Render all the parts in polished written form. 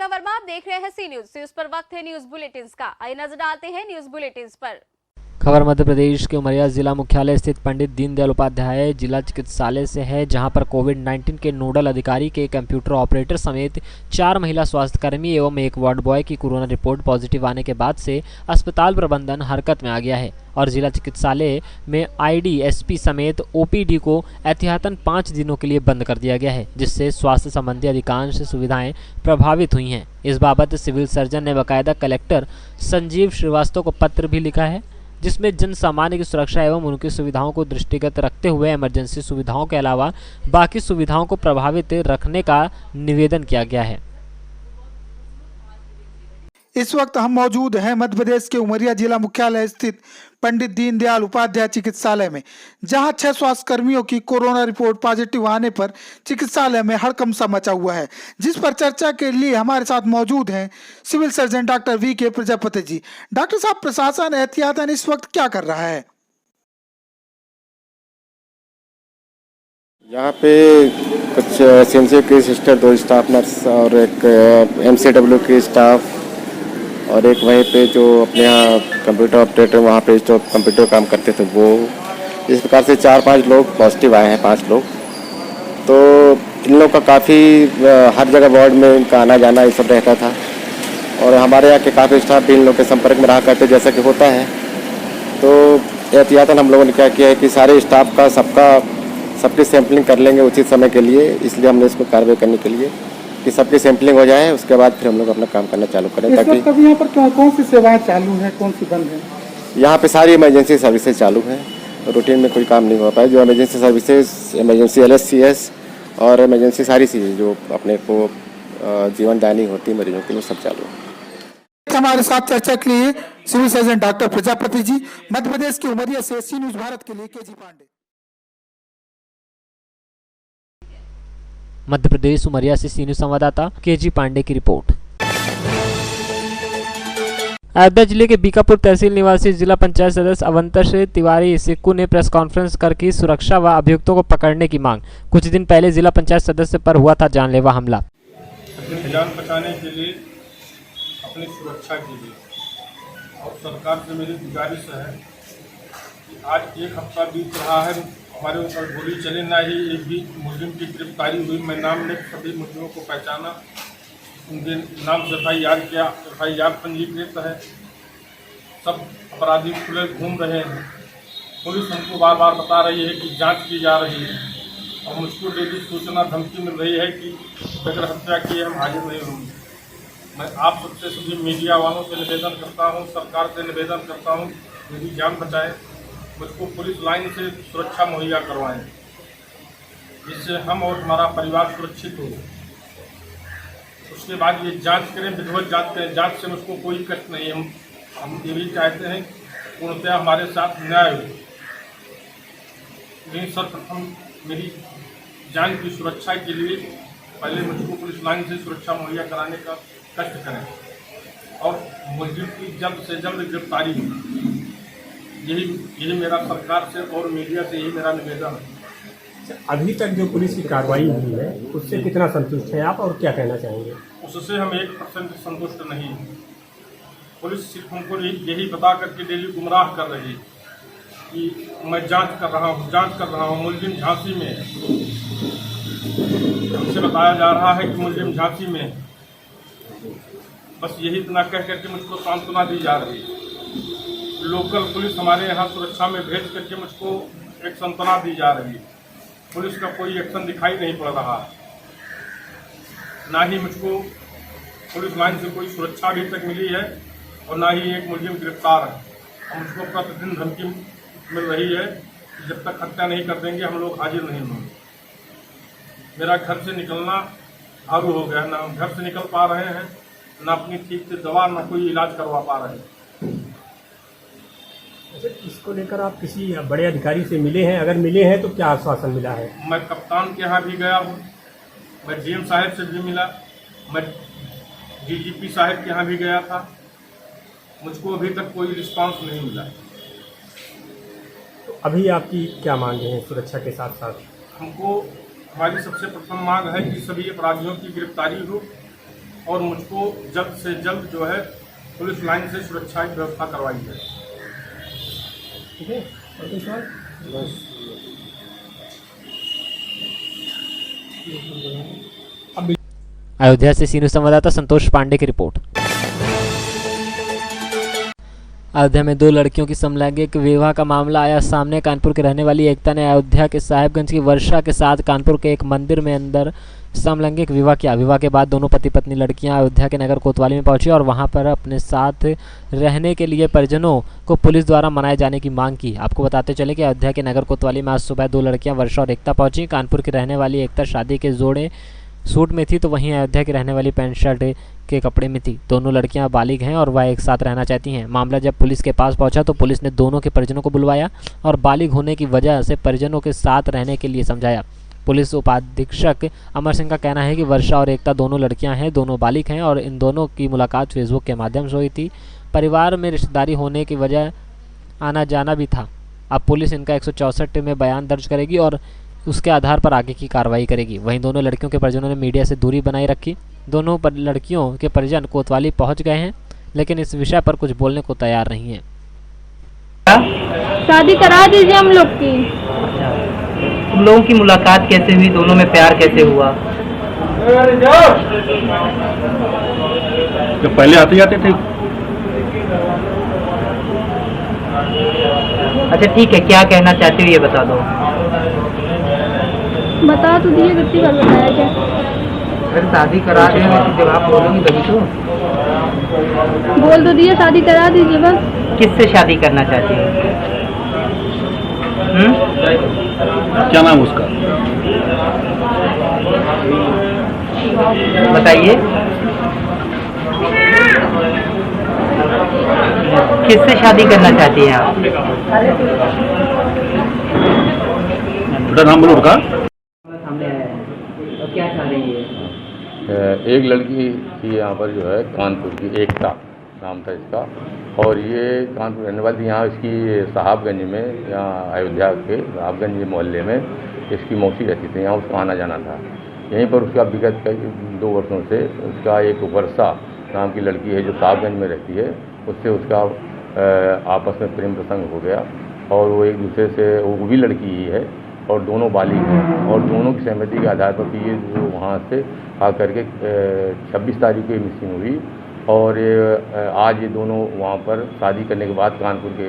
दीपिका वर्मा, आप देख रहे हैं सी न्यूज पर वक्त है न्यूज बुलेटिन का। आइए नजर डालते हैं न्यूज बुलेटिन पर। खबर मध्य प्रदेश के उमरिया जिला मुख्यालय स्थित पंडित दीनदयाल उपाध्याय जिला चिकित्सालय से है, जहां पर कोविड-19 के नोडल अधिकारी के कंप्यूटर ऑपरेटर समेत 4 महिला स्वास्थ्यकर्मी एवं एक वार्ड बॉय की कोरोना रिपोर्ट पॉजिटिव आने के बाद से अस्पताल प्रबंधन हरकत में आ गया है और जिला चिकित्सालय में आईडीएसपी समेत ओपीडी को एहतियातन 5 दिनों के लिए बंद कर दिया गया है, जिससे स्वास्थ्य संबंधी अधिकांश सुविधाएं प्रभावित हुई हैं। इस बाबत सिविल सर्जन ने बाकायदा कलेक्टर संजीव श्रीवास्तव को पत्र भी लिखा है, जिसमें जन सामान्य की सुरक्षा एवं उनकी सुविधाओं को दृष्टिगत रखते हुए इमरजेंसी सुविधाओं के अलावा बाकी सुविधाओं को प्रभावित रखने का निवेदन किया गया है। इस वक्त हम मौजूद हैं मध्य प्रदेश के उमरिया जिला मुख्यालय स्थित पंडित दीनदयाल उपाध्याय चिकित्सालय में, जहां 6 स्वास्थ्य कर्मियों की कोरोना रिपोर्ट पॉजिटिव आने पर चिकित्सालय में हड़कंप सा मचा हुआ है, जिस पर चर्चा के लिए हमारे साथ मौजूद हैं civil surgeon doctor V K. Prajapati ji. Doctor साहब, प्रशासन एहतियातन इस वक्त क्या कर रहा है? यहाँ पे कुछ सीएमसी की सिस्टर, 2 स्टाफ नर्स और एक एमसीडब्ल्यू की स्टाफ और एक वहीं पे जो अपने यहाँ कंप्यूटर ऑपरेटर वहाँ पे जो कंप्यूटर काम करते थे वो, इस प्रकार से 4-5 लोग पॉजिटिव आए हैं, 5 लोग। तो इन लोगों का काफ़ी हर जगह वार्ड में इनका आना जाना ये सब रहता था और हमारे यहाँ के काफ़ी स्टाफ भी इन लोगों के संपर्क में रहा करते जैसा कि होता है। तो एहतियातन हम लोगों ने क्या किया है कि सारे स्टाफ का सबकी सैंपलिंग कर लेंगे उचित समय के लिए, इसलिए हमने इसको कार्रवाई करने के लिए कि सबकी सैंपलिंग हो जाए, उसके बाद फिर हम लोग अपना काम करना चालू करें। ताकि यहाँ पर कौन सी सेवाएं चालू हैं, कौन सी बंद हैं? यहाँ पे सारी इमरजेंसी सर्विसेज चालू हैं, रूटीन में कोई काम नहीं हो पाया। जो इमरजेंसी सर्विसेज, इमरजेंसी LSCS और इमरजेंसी सारी चीज़ें जो अपने को जीवनदायिनी होती है मरीजों के लिए, सब चालू है। हमारे साथ चर्चा के लिए civil surgeon doctor Prajapati ji, Madhya Pradesh के उमरिया से सी न्यूज भारत के लिए के.जी. पांडे। मध्य प्रदेश उमरिया से सी न्यूज संवाददाता के.जी. पांडे की रिपोर्ट। अयोध्या जिले के बीकापुर तहसील निवासी जिला पंचायत सदस्य अवंतर तिवारी सिक्कू ने प्रेस कॉन्फ्रेंस कर की सुरक्षा व अभियुक्तों को पकड़ने की मांग। कुछ दिन पहले जिला पंचायत सदस्य पर हुआ था जानलेवा हमला। अपनी जान बचाने के लिए, अपनी सुरक्षा के लिए और सरकार से मेरी गुजारिश है कि आज 1 हफ्ता बीत रहा है, हमारे ऊपर गोली चले ना ही एक भी मुस्लिम की गिरफ्तारी हुई। मैं नाम लेकर सभी मुस्लिमों को पहचाना, उनके नाम से FIR किया, FIR पंजीकृत है। सब अपराधी खुले घूम रहे हैं। पुलिस हमको बार बार बता रही है कि जांच की जा रही है और मुझको डेली सूचना धमकी मिल रही है कि अगर हत्या की हम हाजिर नहीं होंगे। मैं आप सबसे सभी मीडिया वालों से निवेदन करता हूँ, सरकार से निवेदन करता हूँ, मेरी जान बचाएं, मुझको पुलिस लाइन से सुरक्षा मुहैया करवाएं, जिससे हम और हमारा परिवार सुरक्षित हो। उसके बाद ये जांच करें, विधिवत जांच करें, जांच से मुझको कोई कष्ट नहीं। हम ये भी चाहते हैं पूर्णतः हमारे साथ न्याय हो। लेकिन सर्वप्रथम मेरी जान की सुरक्षा के लिए पहले मुझको पुलिस लाइन से सुरक्षा मुहैया कराने का कष्ट करें और मुलजिम की जल्द से जल्द गिरफ्तारी हो। यही मेरा सरकार से और मीडिया से यही मेरा निवेदन है। अभी तक जो पुलिस की कार्रवाई हुई है उससे कितना संतुष्ट हैं आप और क्या कहना चाहेंगे? उससे हम 1% संतुष्ट नहीं हैं। पुलिस सिर्फ हमको यही बता करके डेली गुमराह कर रही है कि मैं जांच कर रहा हूँ। मुलजिम झांसी में, हमसे बताया जा रहा है कि मुलजिम झांसी में, बस यही इतना कह करके मुझको सांत्वना दी जा रही है। लोकल पुलिस हमारे यहाँ सुरक्षा में भेज करके मुझको एक सांत्वना दी जा रही है। पुलिस का कोई एक्शन दिखाई नहीं पड़ रहा है, ना ही मुझको पुलिस लाइन से कोई सुरक्षा अभी तक मिली है और ना ही एक मुलजिम गिरफ्तार है। और मुझको प्रतिदिन धमकी मिल रही है कि जब तक हत्या नहीं कर देंगे हम लोग हाजिर नहीं होंगे। मेरा घर से निकलना भारू हो गया, ना हम घर से निकल पा रहे हैं, ना अपनी ठीक से दवा, ना कोई इलाज करवा पा रहे हैं। इसको लेकर आप किसी बड़े अधिकारी से मिले हैं? अगर मिले हैं तो क्या आश्वासन मिला है? मैं कप्तान के यहाँ भी गया हूँ, मैं GM साहब से भी मिला, मैं DGP साहब के यहाँ भी गया था, मुझको अभी तक कोई रिस्पांस नहीं मिला। तो अभी आपकी क्या मांगे हैं सुरक्षा के साथ साथ? हमको, हमारी सबसे प्रथम मांग है कि सभी अपराधियों की गिरफ्तारी हो और मुझको जल्द से जल्द जो है पुलिस लाइन से सुरक्षा की व्यवस्था करवाई जाए। ठीक है, और कोई सवाल? अयोध्या से सी न्यूज़ संवाददाता संतोष पांडे की रिपोर्ट। अयोध्या में दो लड़कियों की समलैंगिक विवाह का मामला आया सामने। कानपुर के रहने वाली एकता ने अयोध्या के साहेबगंज की वर्षा के साथ कानपुर के एक मंदिर में अंदर समलैंगिक विवाह किया। विवाह के बाद दोनों पति पत्नी लड़कियां अयोध्या के नगर कोतवाली में पहुंची और वहां पर अपने साथ रहने के लिए परिजनों को पुलिस द्वारा मनाए जाने की मांग की। आपको बताते चले कि अयोध्या के नगर कोतवाली में आज सुबह दो लड़कियां वर्षा और एकता पहुंची। कानपुर की रहने वाली एकता शादी के जोड़े सूट में थी तो वहीं अयोध्या की रहने वाली पैंट शर्ट के कपड़े में थी। दोनों लड़कियां बालिग हैं और वह एक साथ रहना चाहती हैं। मामला जब पुलिस के पास पहुंचा तो पुलिस ने दोनों के परिजनों को बुलवाया और बालिग होने की वजह से परिजनों के साथ रहने के लिए समझाया। पुलिस उपाधीक्षक अमर सिंह का कहना है कि वर्षा और एकता दोनों लड़कियां हैं, दोनों बालिग हैं और इन दोनों की मुलाकात फेसबुक के माध्यम से हुई थी। परिवार में रिश्तेदारी होने की वजह आना जाना भी था। अब पुलिस इनका 164 में बयान दर्ज करेगी और उसके आधार पर आगे की कार्रवाई करेगी। वहीं दोनों लड़कियों के परिजनों ने मीडिया से दूरी बनाए रखी। दोनों लड़कियों के परिजन कोतवाली पहुंच गए हैं लेकिन इस विषय पर कुछ बोलने को तैयार नहीं है। शादी करा दीजिए हम लोग की। तुम लोगों की मुलाकात कैसे हुई, दोनों में प्यार कैसे हुआ? जब पहले आते जाते थे। अच्छा ठीक है, क्या कहना चाहते हो ये बता दो। बता तो दिए, कितनी बार बताया क्या? अगर शादी करा रहे हैं तो जब आप बोलोगी तभी तो। बोल तो दिए, शादी करा दीजिए बस। किससे शादी करना चाहती हो? क्या नाम उसका? बताइए, किससे शादी करना चाहती हैं आप? बेटा नाम बोलो उनका। सामने आया है और क्या चाह रही है? एक लड़की थी यहाँ पर जो है कानपुर की, एकता नाम था इसका, और ये कानपुर रहने वाली थी। यहाँ इसकी साहबगंज में, यहाँ अयोध्या के साहबगंज मोहल्ले में इसकी मौसी रहती थी। यहाँ उसका आना जाना था। यहीं पर उसका विगत कई 2 वर्षों से उसका एक वर्षा नाम की लड़की है जो साहबगंज में रहती है, उससे उसका आपस में प्रेम प्रसंग हो गया और वो एक दूसरे से, वो भी लड़की ही है और दोनों बालिग हैं और दोनों की सहमति के आधार पर ये जो वहाँ से आकर के 26 तारीख को ये मिसिंग हुई और आज ये दोनों वहाँ पर शादी करने के बाद कानपुर के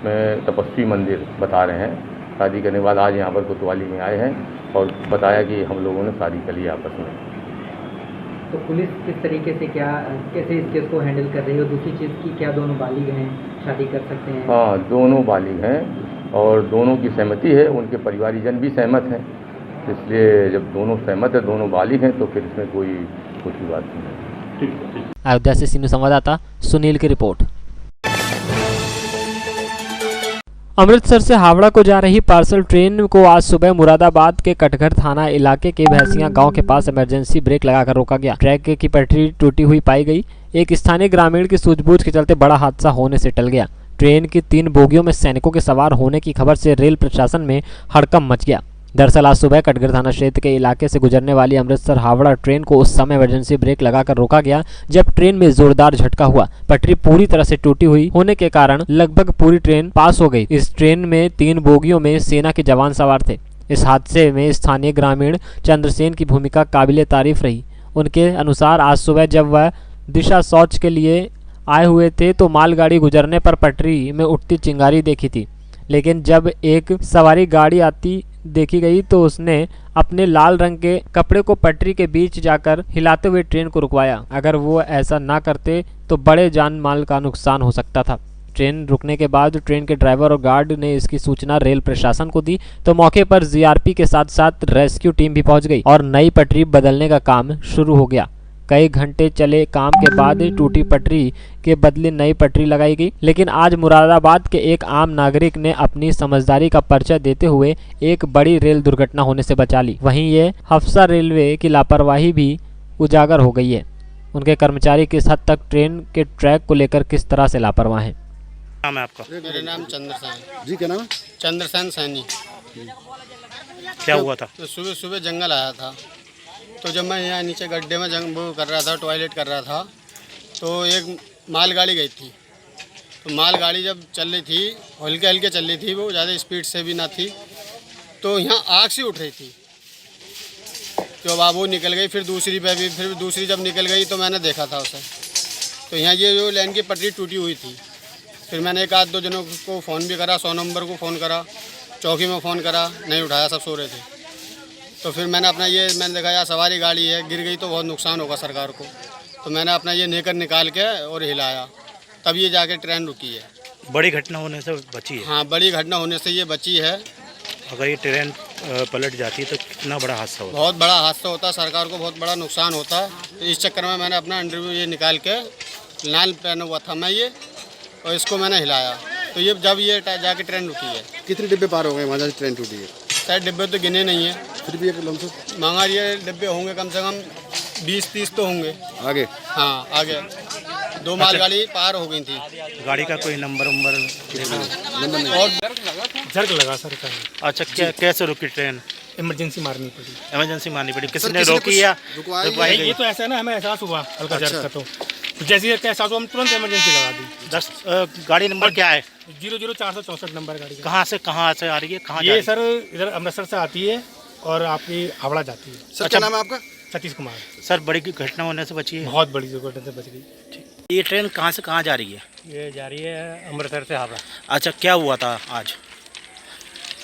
में तपस्वी मंदिर बता रहे हैं, शादी करने के बाद आज यहाँ पर कोतवाली में आए हैं और बताया कि हम लोगों ने शादी कर ली आपस में। तो पुलिस किस तरीके से कैसे इस केस को हैंडल कर रही है? और दूसरी चीज़ की, क्या दोनों बालिग हैं, शादी कर सकते हैं? हाँ, दोनों बालिग हैं और दोनों की सहमति है, उनके परिवारीजन भी सहमत हैं। इसलिए जब दोनों सहमत है, दोनों बालिग हैं, तो फिर इसमें कोई कुछ भी बात नहीं है। अयोध्या से सी न्यूज़ संवाददाता सुनील की रिपोर्ट। अमृतसर से हावड़ा को जा रही पार्सल ट्रेन को आज सुबह मुरादाबाद के कटघर थाना इलाके के भैंसिया गांव के पास इमरजेंसी ब्रेक लगाकर रोका गया। ट्रैक की पटरी टूटी हुई पाई गई। एक स्थानीय ग्रामीण की सूझबूझ के चलते बड़ा हादसा होने से टल गया। ट्रेन की 3 बोगियों में सैनिकों के सवार होने की खबर से रेल प्रशासन में हड़कंप मच गया। दरअसल आज सुबह कटघर थाना क्षेत्र के इलाके से गुजरने वाली अमृतसर हावड़ा ट्रेन को उस समय इमरजेंसी ब्रेक लगाकर रोका गया जब ट्रेन में जोरदार झटका हुआ। पटरी पूरी तरह से टूटी हुई होने के कारण लगभग पूरी ट्रेन पास हो गई। इस ट्रेन में 3 बोगियों में सेना के जवान सवार थे। इस हादसे में स्थानीय ग्रामीण चंद्रसेन की भूमिका काबिले तारीफ रही। उनके अनुसार आज सुबह जब वह दिशा शौच के लिए आए हुए थे तो मालगाड़ी गुजरने पर पटरी में उठती चिंगारी देखी थी, लेकिन जब एक सवारी गाड़ी आती देखी गई तो उसने अपने लाल रंग के कपड़े को पटरी के बीच जाकर हिलाते हुए ट्रेन को रुकवाया। अगर वो ऐसा ना करते तो बड़े जान माल का नुकसान हो सकता था। ट्रेन रुकने के बाद ट्रेन के ड्राइवर और गार्ड ने इसकी सूचना रेल प्रशासन को दी तो मौके पर जीआरपी के साथ साथ रेस्क्यू टीम भी पहुंच गई और नई पटरी बदलने का काम शुरू हो गया। कई घंटे चले काम के बाद टूटी पटरी के बदले नई पटरी लगाई गई, लेकिन आज मुरादाबाद के एक आम नागरिक ने अपनी समझदारी का परिचय देते हुए एक बड़ी रेल दुर्घटना होने से बचा ली। वहीं ये हफ्सा रेलवे की लापरवाही भी उजागर हो गई है। उनके कर्मचारी किस हद तक ट्रेन के ट्रैक को लेकर किस तरह से लापरवाह हैं। नाम है आपका? मेरा नाम चंद्रसेन। जी क्या नाम है? चंद्रसेन सैनी। क्या हुआ था? तो सुबह सुबह जंगल आया था तो जब मैं यहाँ नीचे गड्ढे में वो कर रहा था, टॉयलेट कर रहा था, तो एक मालगाड़ी गई थी। तो मालगाड़ी जब चल रही थी, हल्के हल्के चल रही थी, वो ज़्यादा स्पीड से भी ना थी, तो यहाँ आग सी उठ रही थी। तो अब वो निकल गई, फिर दूसरी पे भी, फिर दूसरी जब निकल गई तो मैंने देखा था उसे। तो यहाँ ये जो लाइन की पटरी टूटी हुई थी। फिर मैंने एक आध दो जनों को फ़ोन भी करा, 100 नंबर को फ़ोन करा, चौकी में फ़ोन करा, नहीं उठाया, सब सो रहे थे। तो फिर मैंने देखा यार सवारी गाड़ी है, गिर गई तो बहुत नुकसान होगा सरकार को। तो मैंने अपना ये नेकर निकाल के और हिलाया, तब ये जाके ट्रेन रुकी है। बड़ी घटना होने से बची है। हाँ, बड़ी घटना होने से ये बची है। अगर ये ट्रेन पलट जाती है तो कितना बड़ा हादसा होता? बहुत बड़ा हादसा होता, सरकार को बहुत बड़ा नुकसान होता। तो इस चक्कर में मैंने अपना इंटरव्यू ये निकाल के, लाल पहना हुआ था मैं ये, और इसको मैंने हिलाया। तो ये जब ये जाके ट्रेन रुकी है। कितने डिब्बे पार हो गए वहाँ से ट्रेन टूटी है? शायद डिब्बे तो गिने नहीं है, फिर भी एक लमसम मांगा ये डिब्बे होंगे कम से कम 20-30 तो होंगे आगे। हाँ, आगे 2 मालगाड़ी पार हो गई थी। गाड़ी का कोई नंबर और झटका लगा सर का। अच्छा, कैसे रुकी ट्रेन? इमरजेंसी मारनी पड़ी। इमरजेंसी मारनी पड़ी, किसने रोकी या रुकवाई गई? ये तो ऐसा है ना, हमें एहसास हुआ हल्का झटका, तो जैसे ही एहसास हुआ हम तुरंत इमरजेंसी लगा दी। गाड़ी नंबर क्या है? 00464 नंबर गाड़ी। कहाँ से आ रही है? कहाँ ये सर इधर अमृतसर से आती है और आपकी हावड़ा जाती है। सर क्या नाम है आपका? सतीश कुमार। सर बड़ी घटना होने से बची है? बहुत बड़ी दुर्घटना से बच गई। ये ट्रेन कहाँ से कहाँ जा रही है? ये जा रही है अमृतसर से हावड़ा। अच्छा, क्या हुआ था आज?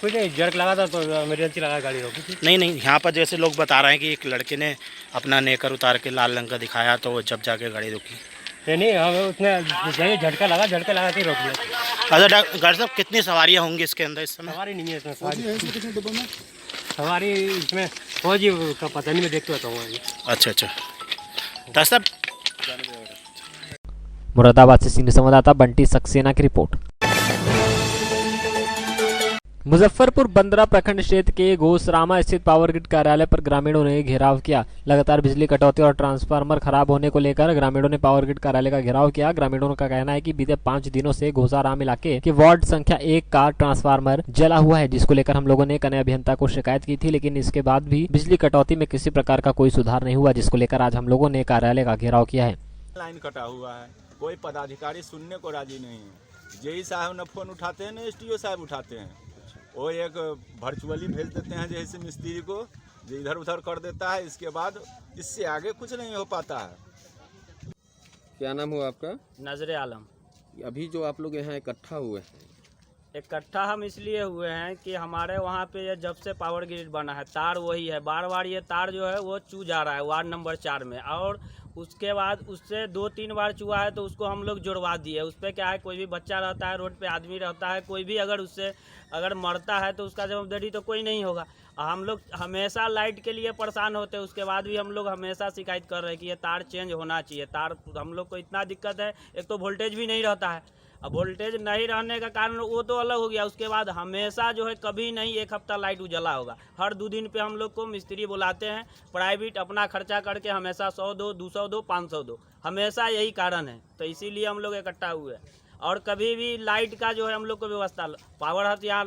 कुछ नहीं, जर्क लगा था तो इमरजेंसी लगा, गाड़ी रोकी थी। नहीं, यहाँ पर जैसे लोग बता रहे हैं कि एक लड़के ने अपना नेकर उतार के लाल रंग का दिखाया, तो जब जाके गाड़ी रुकी। नहीं, हमें उसने झटका लगा के रोक लिया। अच्छा डॉक्टर साहब, कितनी सवारियाँ होंगी इसके अंदर इस समय? सवारी नहीं है इसमें, सवारी इसमें फौजी का पता नहीं, मैं देखते रहता हूँ। अच्छा, डॉक्टर साहब। मुरादाबाद से सीनियर संवाददाता बंटी सक्सेना की रिपोर्ट। मुजफ्फरपुर बंदरा प्रखंड क्षेत्र के घोसरामा स्थित पावर ग्रिड कार्यालय पर ग्रामीणों ने घेराव किया। लगातार बिजली कटौती और ट्रांसफार्मर खराब होने को लेकर ग्रामीणों ने पावर ग्रिड कार्यालय का घेराव किया। ग्रामीणों का कहना है कि बीते 5 दिनों से घोसाराम इलाके के वार्ड संख्या 1 का ट्रांसफार्मर जला हुआ है, जिसको लेकर हम लोगों ने कने अभियंता को शिकायत की थी, लेकिन इसके बाद भी बिजली कटौती में किसी प्रकार का कोई सुधार नहीं हुआ, जिसको लेकर आज हम लोगों ने कार्यालय का घेराव किया है। लाइन कटा हुआ है, कोई पदाधिकारी सुनने को राजी नहीं है। जेई साहब न फोन उठाते हैं, न STO साहब उठाते हैं। वो एक वर्चुअली भेज देते हैं जैसे मिस्त्री को, जो इधर उधर कर देता है। इसके बाद इससे आगे कुछ नहीं हो पाता है। क्या नाम हुआ आपका? नजरे आलम। अभी जो आप लोग यहाँ इकट्ठा हुए हैं, इकट्ठा हम इसलिए हुए हैं कि हमारे वहाँ पे ये जब से पावर ग्रिड बना है, तार वही है, बार बार ये तार जो है वो चू जा रहा है वार्ड नंबर 4 में, और उसके बाद उससे 2-3 बार चुआ है तो उसको हम लोग जुड़वा दिए। उस पर क्या है, कोई भी बच्चा रहता है, रोड पे आदमी रहता है, कोई भी अगर उससे मरता है तो उसका जवाबदेही तो कोई नहीं होगा। हम लोग हमेशा लाइट के लिए परेशान होते हैं, उसके बाद भी हम लोग हमेशा शिकायत कर रहे हैं कि ये तार चेंज होना चाहिए। तार हम लोग को इतना दिक्कत है, एक तो वोल्टेज भी नहीं रहता है। अब वोल्टेज नहीं रहने का कारण वो तो अलग हो गया, उसके बाद हमेशा जो है कभी नहीं 1 हफ्ता लाइट उजला होगा। हर 2 दिन पे हम लोग को मिस्त्री बुलाते हैं, प्राइवेट अपना खर्चा करके हमेशा 100 दो, 200 दो, 500 दो, हमेशा यही कारण है। तो इसीलिए हम लोग इकट्ठा हुए हैं। और कभी भी लाइट का जो है हम लोग को व्यवस्था, पावर हाउस यहाँ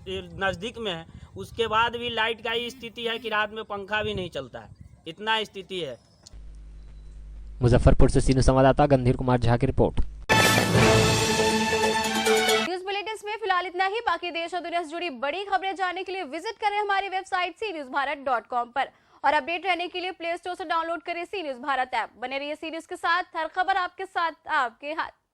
नज़दीक में है, उसके बाद भी लाइट का ही स्थिति है कि रात में पंखा भी नहीं चलता है, इतना स्थिति है। मुजफ्फरपुर से सीनियर संवाददाता गंधीर कुमार झा की रिपोर्ट। न्यूज बुलेटिन में फिलहाल इतना ही। बाकी देश और दुनिया से जुड़ी बड़ी खबरें जानने के लिए विजिट करें हमारी वेबसाइट cnewsbharat.com पर, और अपडेट रहने के लिए प्ले स्टोर से डाउनलोड करें सी न्यूज भारत ऐप। बने रहिए सी न्यूज के साथ, हर खबर आपके साथ, आपके हाथ।